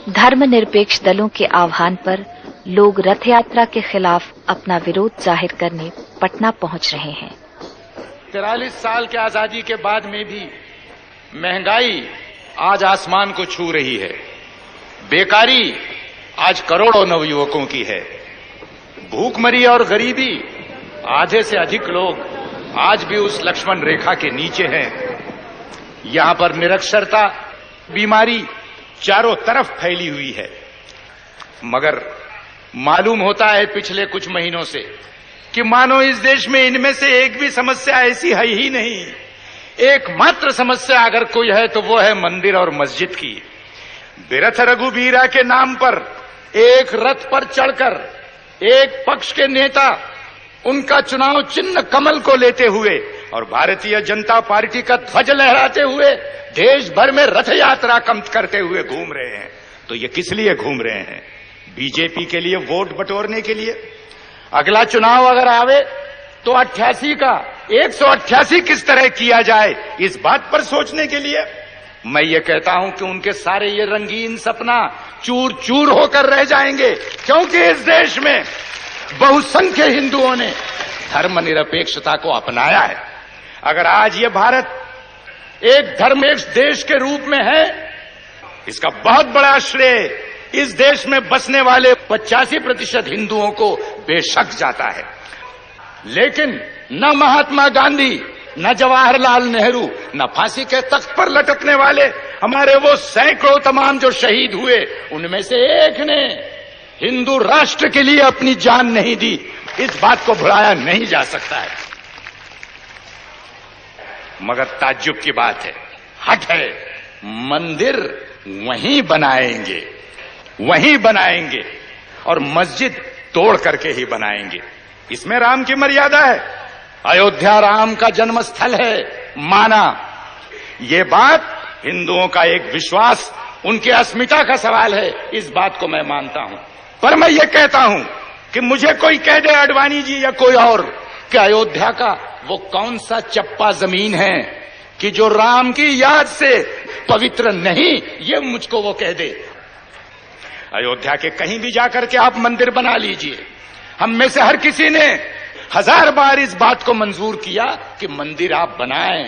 धर्मनिरपेक्ष दलों के आह्वान पर लोग रथ यात्रा के खिलाफ अपना विरोध जाहिर करने पटना पहुंच रहे हैं। 43 साल के आजादी के बाद में भी महंगाई आज आसमान को छू रही है। बेकारी आज करोड़ों नवयुवकों की है। भूखमरी और गरीबी, आधे से अधिक लोग आज भी उस लक्ष्मण रेखा के नीचे हैं। यहां पर निरक्षरता, बीमारी चारों तरफ फैली हुई है। मगर मालूम होता है पिछले कुछ महीनों से कि मानो इस देश में इनमें से एक भी समस्या ऐसी है ही नहीं। एकमात्र समस्या अगर कोई है तो वो है मंदिर और मस्जिद की। बिरथ रघुबीरा के नाम पर एक रथ पर चढ़कर एक पक्ष के नेता उनका चुनाव चिन्ह कमल को लेते हुए और भारतीय जनता पार्टी का ध्वज लहराते हुए देश भर में रथ यात्रा करते हुए घूम रहे हैं। तो ये किस लिए घूम रहे हैं? बीजेपी के लिए वोट बटोरने के लिए। अगला चुनाव अगर आवे तो 88 का 188 किस तरह किया जाए, इस बात पर सोचने के लिए। मैं ये कहता हूं कि उनके सारे ये रंगीन सपना चूर चूर होकर रह जाएंगे, क्योंकि इस देश में बहुसंख्य हिंदुओं ने धर्मनिरपेक्षता को अपनाया है। अगर आज ये भारत एक धर्मनिरपेक्ष देश के रूप में है, इसका बहुत बड़ा श्रेय इस देश में बसने वाले 85% हिंदुओं को बेशक जाता है। लेकिन न महात्मा गांधी, न जवाहरलाल नेहरू, न फांसी के तख्त पर लटकने वाले हमारे वो सैकड़ों तमाम जो शहीद हुए, उनमें से एक ने हिंदू राष्ट्र के लिए अपनी जान नहीं दी। इस बात को भुलाया नहीं जा सकता है। मगर ताज्जुब की बात है, हट है, मंदिर वहीं बनाएंगे और मस्जिद तोड़ करके ही बनाएंगे। इसमें राम की मर्यादा है। अयोध्या राम का जन्म स्थल है, माना। ये बात हिंदुओं का एक विश्वास, उनकी अस्मिता का सवाल है, इस बात को मैं मानता हूं। पर मैं ये कहता हूं कि मुझे कोई कह दे, अडवाणी जी या कोई और, कि अयोध्या का वो कौन सा चप्पा जमीन है कि जो राम की याद से पवित्र नहीं, ये मुझको वो कह दे। अयोध्या के कहीं भी जाकर के आप मंदिर बना लीजिए। हम में से हर किसी ने 1000 बार इस बात को मंजूर किया कि मंदिर आप बनाएं,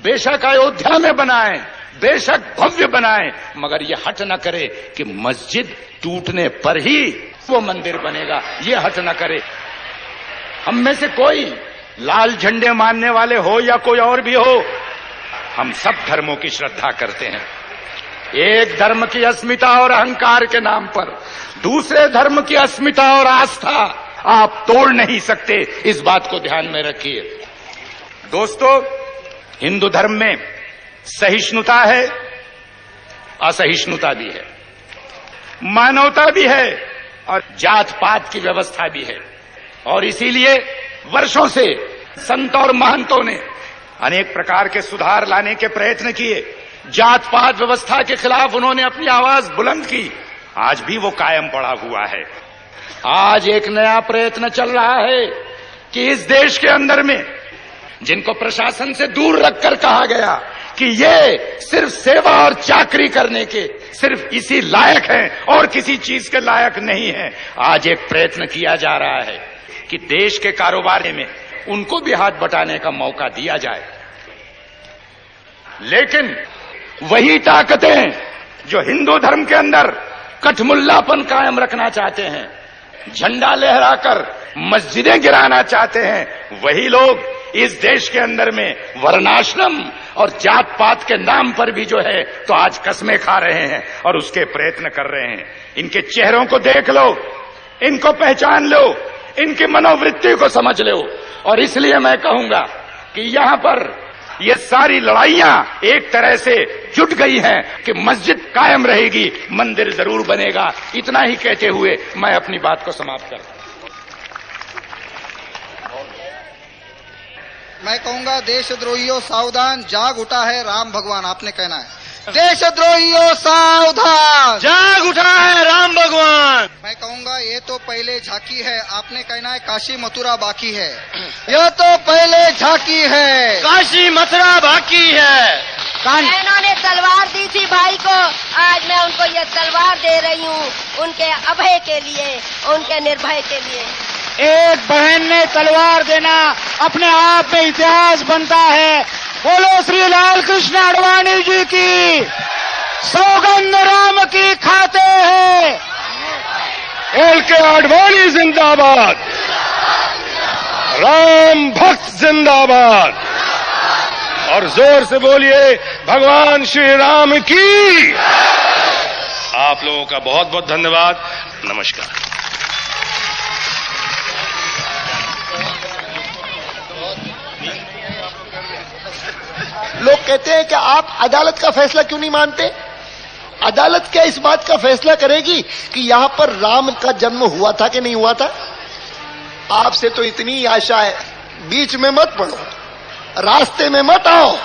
बेशक अयोध्या में बनाएं, बेशक भव्य बनाएं, मगर ये हट न करे कि मस्जिद टूटने पर ही वो मंदिर बनेगा। ये हट न करे। हम में से कोई लाल झंडे मानने वाले हो या कोई और भी हो, हम सब धर्मों की श्रद्धा करते हैं। एक धर्म की अस्मिता और अहंकार के नाम पर दूसरे धर्म की अस्मिता और आस्था आप तोड़ नहीं सकते, इस बात को ध्यान में रखिए। दोस्तों, हिंदू धर्म में सहिष्णुता है, असहिष्णुता भी है, मानवता भी है और जात पात की व्यवस्था भी है। और इसीलिए वर्षों से संत और महंतों ने अनेक प्रकार के सुधार लाने के प्रयत्न किए। जात पात व्यवस्था के खिलाफ उन्होंने अपनी आवाज बुलंद की। आज भी वो कायम पड़ा हुआ है। आज एक नया प्रयत्न चल रहा है कि इस देश के अंदर में जिनको प्रशासन से दूर रखकर कहा गया कि ये सिर्फ सेवा और चाकरी करने के सिर्फ इसी लायक हैं और किसी चीज के लायक नहीं है, आज एक प्रयत्न किया जा रहा है कि देश के कारोबार में उनको भी हाथ बटाने का मौका दिया जाए। लेकिन वही ताकतें जो हिंदू धर्म के अंदर कठमुल्लापन कायम रखना चाहते हैं, झंडा लहराकर मस्जिदें गिराना चाहते हैं, वही लोग इस देश के अंदर में वर्णाश्रम और जात पात के नाम पर भी जो है तो आज कस्में खा रहे हैं और उसके प्रयत्न कर रहे हैं। इनके चेहरों को देख लो, इनको पहचान लो, इनकी मनोवृत्ति को समझ लो। और इसलिए मैं कहूंगा कि यहां पर ये सारी लड़ाइयां एक तरह से जुट गई हैं कि मस्जिद कायम रहेगी, मंदिर जरूर बनेगा। इतना ही कहते हुए मैं अपनी बात को समाप्त करता हूं। मैं कहूंगा, देशद्रोहियों सावधान, जाग उठा है राम भगवान। आपने कहना है, देशद्रोहियों सावधान, जाग उठा है राम भगवान। मैं कहूंगा, ये तो पहले झांकी है। आपने कहना है, काशी मथुरा बाकी है। यह तो पहले झांकी है, काशी मथुरा बाकी है। इन्होंने तलवार दी थी भाई को, आज मैं उनको ये तलवार दे रही हूँ उनके अभय के लिए, उनके निर्भय के लिए। एक बहन ने तलवार देना अपने आप में इतिहास बनता है। बोलो श्री लाल कृष्ण आडवाणी जी की, सौगंध राम की खाते हैं। LK आडवाणी जिंदाबाद, राम भक्त जिंदाबाद। और जोर से बोलिए भगवान श्री राम की। आप लोगों का बहुत बहुत धन्यवाद। नमस्कार। लोग कहते हैं कि आप अदालत का फैसला क्यों नहीं मानते? अदालत क्या इस बात का फैसला करेगी कि यहां पर राम का जन्म हुआ था कि नहीं हुआ था? आपसे तो इतनी आशा है, बीच में मत पड़ो, रास्ते में मत आओ,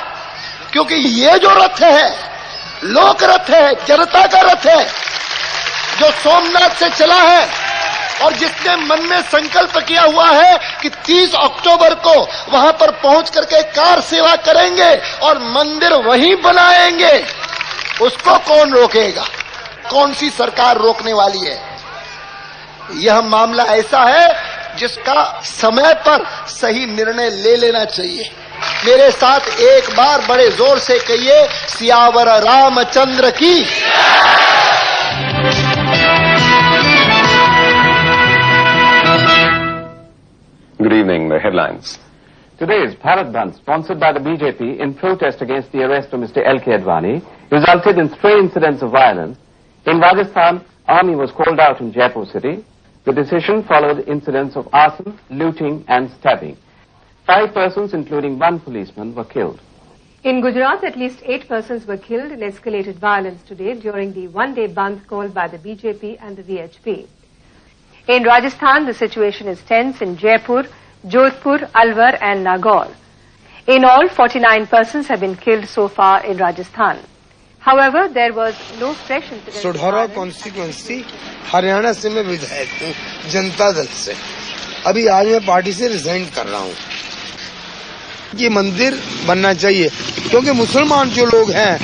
क्योंकि ये जो रथ है लोक रथ है, जनता का रथ है, जो सोमनाथ से चला है और जिसने मन में संकल्प किया हुआ है कि 30 अक्टूबर को वहां पर पहुंच करके कार सेवा करेंगे और मंदिर वहीं बनाएंगे, उसको कौन रोकेगा? कौन सी सरकार रोकने वाली है? यह मामला ऐसा है जिसका समय पर सही निर्णय ले लेना चाहिए। मेरे साथ एक बार बड़े जोर से कहिए, सियावर रामचंद्र की। Good evening. The headlines. Today's Bharat Bandh, sponsored by the BJP in protest against the arrest of Mr. LK Advani, resulted in stray incidents of violence. In Rajasthan, army was called out in Jaipur city. The decision followed incidents of arson, looting and stabbing. 5 persons, including 1 policeman, were killed. In Gujarat, at least 8 persons were killed in escalated violence today during the one-day bandh called by the BJP and the VHP. In Rajasthan, the situation is tense in Jaipur, Jodhpur, Alwar and Nagaur. In all, 49 persons have been killed so far in Rajasthan. However, there was no fresh incident. Sadhaura constituency Haryana से मैं विधायक हूँ जनता दल से। अभी आज मैं party से resign कर रहा हूँ। ये मंदिर बनना चाहिए क्योंकि मुसलमान जो लोग हैं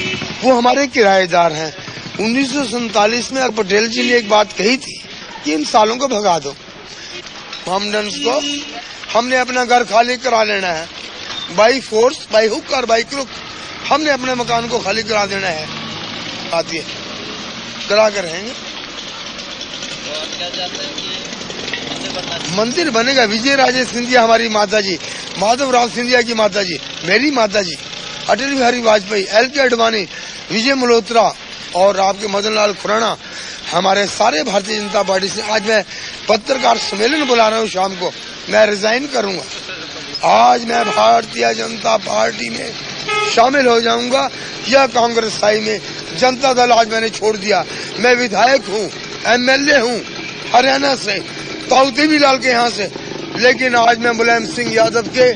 वो हमारे किराएदार हैं। 1947 में पटेल जी ने एक बात कही थी कि इन सालों को भगा दो। मोहम्मडन्स को हमने अपना घर खाली करा लेना है, बाई फोर्स, बाई हुक और बाई क्रुक हमने अपने मकान को खाली करा देना है। आती है करा कर रहेंगे। मंदिर बनेगा। विजय राजे सिंधिया हमारी माता जी, माधवराव सिंधिया की माता जी, मेरी माता जी, अटल बिहारी वाजपेयी, LK आडवाणी, विजय मल्होत्रा और आपके मदन लाल खुराना, हमारे सारे भारतीय जनता पार्टी से आज मैं पत्रकार सम्मेलन बुला रहा हूँ। शाम को मैं रिजाइन करूंगा। आज मैं भारतीय जनता पार्टी में शामिल हो जाऊंगा या कांग्रेस साई में। जनता दल आज मैंने छोड़ दिया। मैं विधायक हूँ, MLA हूँ हरियाणा से, ताऊ भी लाल के यहाँ से, लेकिन आज मैं मुलायम सिंह यादव के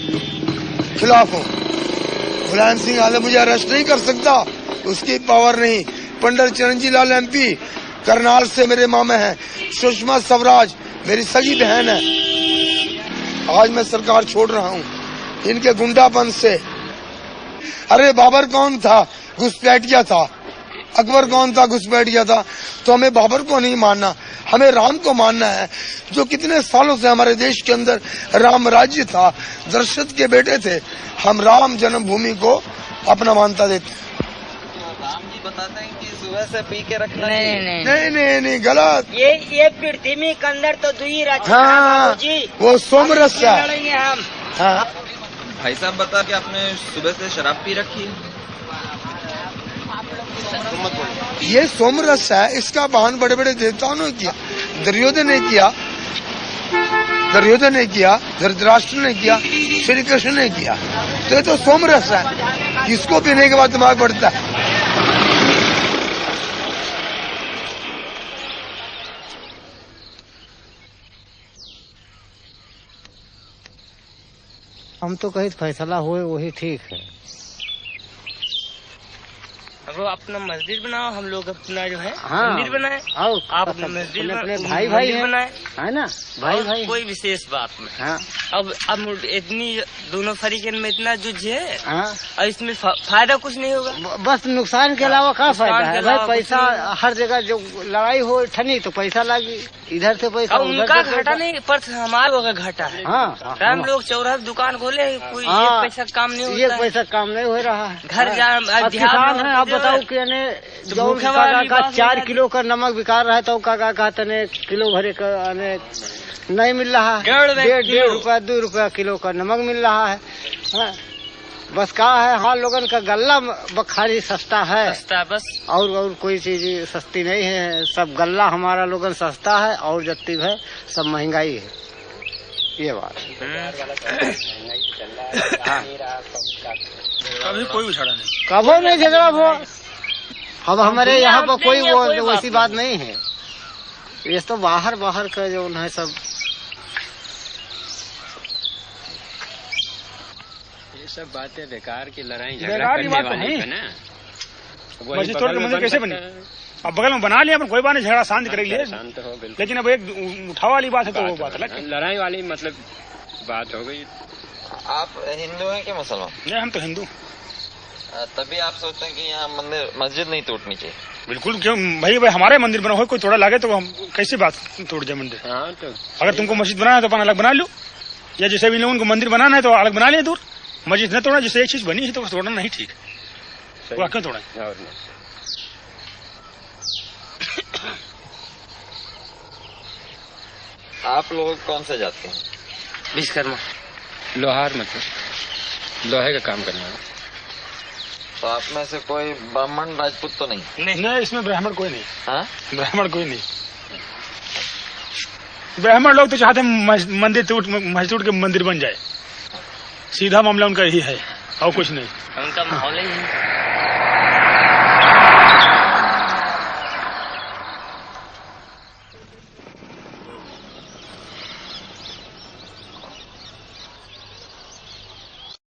खिलाफ हूँ। मुलायम सिंह यादव मुझे अरेस्ट नहीं कर सकता, उसकी पावर नहीं। पंडित चिरंजी लाल MP करनाल से मेरे मामा हैं। सुषमा स्वराज मेरी सगी बहन है। आज मैं सरकार छोड़ रहा हूँ इनके गुंडापन से। अरे बाबर कौन था? घुसपैठिया था। अकबर कौन था? घुसपैठिया था। तो हमें बाबर को नहीं मानना, हमें राम को मानना है, जो कितने सालों से हमारे देश के अंदर राम राज्य था, दशरथ के बेटे थे। हम राम जन्मभूमि को अपना मानता देते। राम जी बताते हैं कि सुबह से पी के रखना नहीं गलत। ये पृथ्वी के अंदर तो दुई रचना। हाँ, वो सोमरस है। हम हाँ। भाई साहब बता के आपने सुबह से शराब पी रखी है। ये सोमरस है, इसका बहन बड़े बड़े देवताओं ने किया। दुर्योधन ने किया, धृतराष्ट्र ने किया, श्री कृष्ण ने किया। तो ये तो सोमरस है, जिसको पीने के बाद दिमाग बढ़ता है। हम तो कहीं फैसला हुए वही ठीक है। वो अपना मस्जिद बनाओ, हम लोग अपना जो है हाँ, मंदिर बनाए, आप मस्जिद अपने भाई भाई बनाए, है ना, भाई भाई कोई विशेष बात में। हाँ। अब इतनी दोनों फरीकन में इतना जुझ है, हाँ। और इसमें फायदा कुछ नहीं होगा, बस नुकसान के अलावा क्या फायदा है भाई। पैसा हर जगह जो लड़ाई हो ठनी तो पैसा लागी, इधर से पैसा उनका घाटा नहीं पर हमारा घाटा है। हाँ, हम लोग चौराहे दुकान खोले, कोई एक पैसा काम नहीं होता, ये पैसा काम नहीं हो रहा है। घर जा किसान है, आप बताओ कि 4 किलो का नमक बिका रहा है तो का तने किलो भरे का नहीं मिल रहा है, 1.5 रुपया 2 रुपया किलो का नमक मिल रहा है। बस कहा है हाँ, लोगन का गल्ला बखारी सस्ता है, सस्ता बस, और कोई चीज सस्ती नहीं है। सब गल्ला हमारा लोगन सस्ता है और जत्ती है सब महंगाई है, ये बात। कभी कोई उछाड़ा नहीं, कभी नहीं झगड़ा हुआ। अब हमारे यहाँ पर कोई वो वैसी बात नहीं है, ये तो बाहर का जो है सब। ये सब बातें बेकार की लड़ाई बेकार की बात तो नहीं। मस्जिद तोड़ के मंदिर कैसे बनी? अब बगल में बना लिया, कोई बात नहीं, झगड़ा शांत कर लिए, शांत हो, लेकिन अब एक उठाव वाली बात है तो वो बात अलग, लड़ाई वाली मतलब बात हो गई। आप हिंदू हैं कि मुसलमान? नहीं, हम तो हिंदू। तभी आप सोचते हैं कि यहाँ मस्जिद नहीं टूटनी चाहिए? बिल्कुल, क्यों भाई हमारे मंदिर बना हो, कोई थोड़ा लागे तो हम कैसी बात तोड़ जाए मंदिर। हाँ, तो अगर तुमको मस्जिद बनाना है तो अपन अलग बना लो, या जैसे भी लोगों को मंदिर बनाना है तो अलग बना लिया दूर। मस्जिद न तोड़ा, जिससे एक चीज बनी है तो तोड़ना नहीं ठीक, वो क्यों तोड़ा? आप लोग कौन से जाते हैं? विश्वकर्मा। लोहार, मतलब लोहे का काम करने वाला। तो आप में से कोई ब्राह्मण राजपूत तो नहीं? नहीं, इसमें ब्राह्मण कोई नहीं। हाँ? ब्राह्मण कोई नहीं। ब्राह्मण लोग तो चाहते हैं मस्जिद टूट के मंदिर बन जाए, सीधा मामला उनका यही है और कुछ नहीं। उनका माहौल ही है।